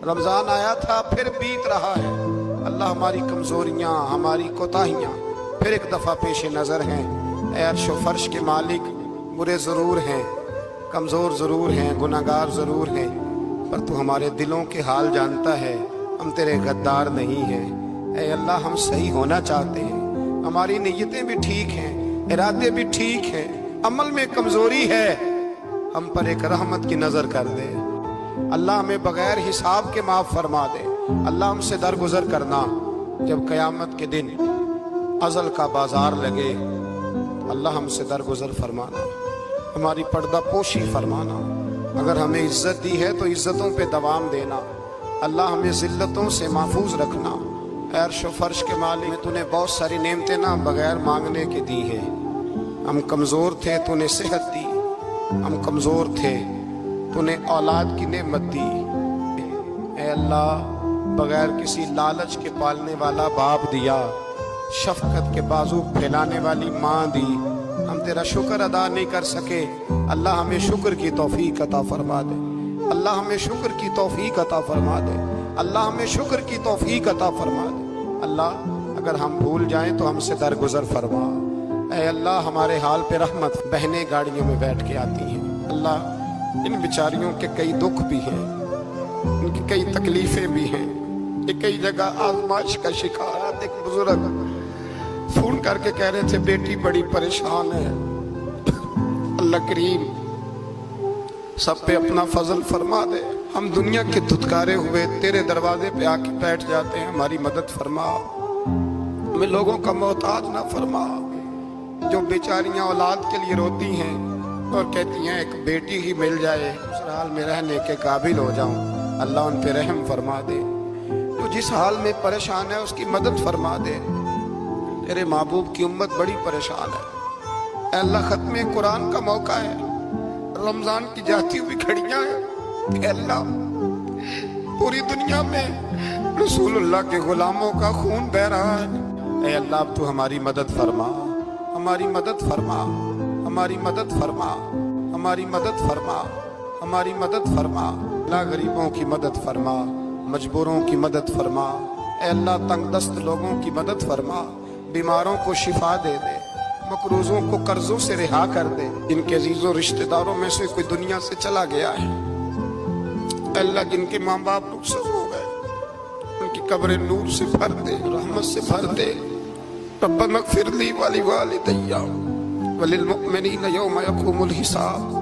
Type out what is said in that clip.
رمضان آیا تھا پھر بیت رہا ہے۔ اللہ ہماری کمزوریاں، ہماری کوتاہیاں پھر ایک دفعہ پیش نظر ہیں۔ اے عرش و فرش کے مالک، برے ضرور ہیں، کمزور ضرور ہیں، گناہگار ضرور ہیں، پر تو ہمارے دلوں کے حال جانتا ہے، ہم تیرے غدار نہیں ہیں۔ اے اللہ ہم صحیح ہونا چاہتے ہیں، ہماری نیتیں بھی ٹھیک ہیں، ارادے بھی ٹھیک ہیں، عمل میں کمزوری ہے، ہم پر ایک رحمت کی نظر کر دے۔ اللہ ہمیں بغیر حساب کے معاف فرما دے۔ اللہ ہم سے درگزر کرنا، جب قیامت کے دن ازل کا بازار لگے تو اللہ ہم سے درگزر فرمانا، ہماری پردہ پوشی فرمانا۔ اگر ہمیں عزت دی ہے تو عزتوں پہ دوام دینا، اللہ ہمیں ذلتوں سے محفوظ رکھنا۔ اے عرش و فرش کے مالک، تو نے بہت ساری نعمتیں نہ بغیر مانگنے کے دی ہیں۔ ہم کمزور تھے، تو نے صحت دی، ہم کمزور تھے، تو نے اولاد کی نعمت دی۔ اے اللہ بغیر کسی لالچ کے پالنے والا باپ دیا، شفقت کے بازو پھیلانے والی ماں دی، ہم تیرا شکر ادا نہیں کر سکے۔ اللہ ہمیں شکر کی توفیق عطا فرما دے، اللہ ہمیں شکر کی توفیق عطا فرما دے، اللہ ہمیں شکر کی توفیق عطا فرما دے۔ اللہ اگر ہم بھول جائیں تو ہم سے درگزر فرما۔ اے اللہ ہمارے حال پہ رحمت۔ بہنیں گاڑیوں میں بیٹھ کے آتی ہیں، اللہ ان بیچاریوں کے کئی دکھ بھی ہیں، ان کی کئی تکلیفیں بھی ہیں، یہ کئی جگہ آزمائش کا شکار۔ ایک بزرگ فون کر کے کہہ رہے تھے بیٹی بڑی پریشان ہے، اللہ کریم سب پہ اپنا فضل فرما دے۔ ہم دنیا کے دھتکارے ہوئے تیرے دروازے پہ آ کے بیٹھ جاتے ہیں، ہماری مدد فرما، ہمیں لوگوں کا محتاج نہ فرما۔ جو بیچاریاں اولاد کے لیے روتی ہیں اور کہتی ہیں ایک بیٹی ہی مل جائے، اس حال میں رہنے کے قابل ہو جاؤں، اللہ ان پہ رحم فرما دے۔ جو جس حال میں پریشان ہے اس کی مدد فرما دے۔ تیرے محبوب کی امت بڑی پریشان ہے۔ اے اللہ ختم قرآن کا موقع ہے، رمضان کی جاتی ہوئی گھڑیاں ہیں، اے اللہ پوری دنیا میں رسول اللہ کے غلاموں کا خون بہ رہا ہے۔ اے اللہ اب تو ہماری مدد فرما، ہماری مدد فرما، ہماری مدد فرما، ہماری مدد فرما، ہماری مدد فرما۔ اللہ غریبوں کی مدد فرما، مجبوروں کی مدد فرما۔ اے اللہ تنگ دست لوگوں کی مدد فرما، بیماروں کو شفا دے دے، مقروضوں کو قرضوں سے رہا کر دے، جن کے عزیزوں رشتہ داروں میں سے کوئی دنیا سے چلا گیا ہے، اے اللہ جن کے ماں باپ رخصت ہو گئے ان کی قبریں نور سے بھر دے، رحمت سے بھر دے۔ ربنا اغفر لی ولوالدی وللمؤمنین یوم یقوم الحساب۔